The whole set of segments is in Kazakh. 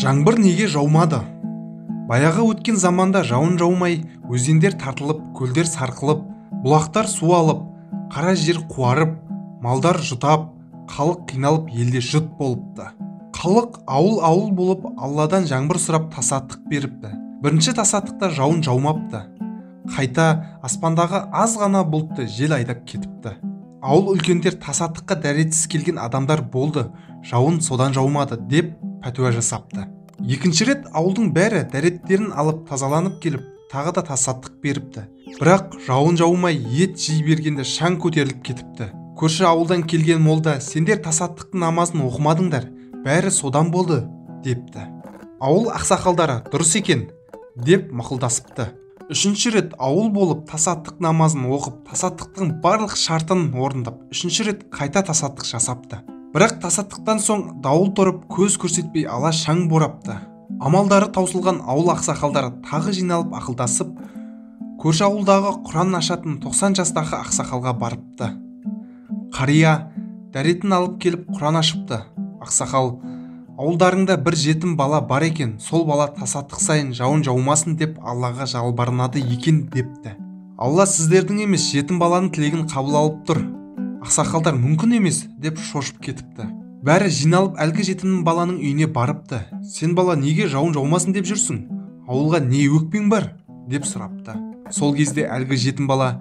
Жаңбыр неге жаумады? Баяғы өткен заманда жауын жаумай, өзендер тартылып, көлдер сарқылып, бұлақтар су алып, қара жер қуарып, малдар жұтап, халық қиналып елде жұт болыпты. Халық ауыл-ауыл болып Алладан жаңбыр сұрап тасаттық беріпті. Бірінші тасаттықта жауын жаумапты. Қайта аспандағы аз ғана бұлтты жел айдап кетіпті. Ауыл үлкендер тасаттыққа дәретсіз келген адамдар болды, жауын содан жаумады деп пәтуа жасапты. Екінші рет ауылдың бәрі дәреттерін алып тазаланып келіп, тағы да тасаттық беріпті. Бірақ жауын жаумай ет жей бергенде шаң көтеріліп кетіпті. Көрші ауылдан келген молда, сендер тасаттықтың намазын оқымадыңдар, бәрі содан болды депті. Ауыл ақсақалдары дұрыс екен деп мақұлдасыпты. Үшінші рет ауыл болып тасаттық намазын оқып, тасаттықтың барлық шартын орындап, үшінші рет қайта тасаттық жасапты. Бірақ тасаттықтан соң дауыл тұрып, көз көрсетпей ала шаң борапты. Амалдары таусылған ауыл ақсақалдары тағы жиналып ақылдасып, көрші ауылдағы Құран ашатын 90 жастағы ақсақалға барыпты. Қария дәретін алып келіп Құран ашыпты. Ақсақал: ауылдарыңда бір жетім бала бар екен, сол бала тасаттық сайын жауын жаумасын деп Аллаға жалбарынады екен депті. Алла сіздердің емес, жетім баланың тілегін қабыл алып тұр. Ақсақалдар мүмкін емес деп шошып кетіпті. Бәрі жиналып әлгі жетім баланың үйіне барыпты. Сен бала неге жауын жаумасын деп жүрсің? Ауылға не өкпең бар? Деп сұрапты. Сол кезде әлгі жетім бала: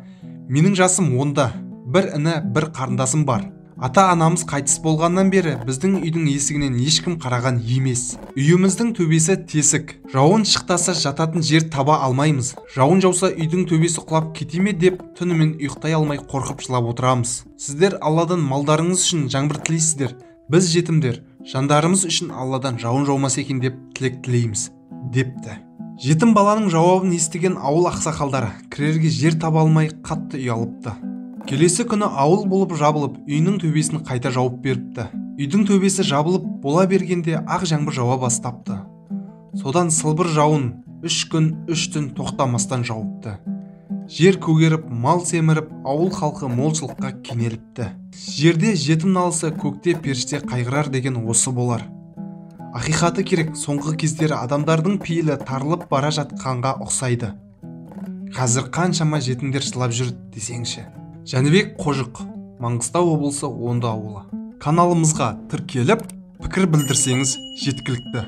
менің жасым 10-да, бір іні, бір қарындасым бар. Ата-анамыз қайтыс болғаннан бері біздің үйдің есігінен ешкім қараған емес. Үйіміздің төбесі тесік. Жауын шықтаса жататын жер таба алмаймыз. Жауын жауса үйдің төбесі құлап кете ме деп түнімен ұйықтай алмай қорқып жылап отырамыз. Сіздер Алладан малдарыңыз үшін жаңбыр тілейсіздер. Біз жетімдер жандарымыз үшін Алладан жауын жаумаса екен деп тілек тілейміз депті. Жетім баланың жауабын естіген ауыл ақсақалдары кірерге жер таба алмай қатты ұялыпты. Келесі күні ауыл болып жабылып, үйінің төбесін қайта жауып беріпті. Үйдің төбесі жабылып бола бергенде ақ жаңбыр жауа бастапты. Содан сылбыр жауын 3 күн 3 түн тоқтамастан жауыпты. Жер көгеріп, мал семіріп, ауыл халқы молшылыққа кенеліпті. Жерде жетім налысы, көкте періште қайғырар деген осы болар. Ақиқаты керек, соңғы кездері адамдардың пейілі тарылып бара жатқанға ұқсайды. Қазір қаншама жетімдер жылап жүр десеңші. Жәнібек Қожық, Маңғыстау облысы Оңды ауылы. Каналымызға тіркеліп, пікір білдірсеңіз жеткілікті.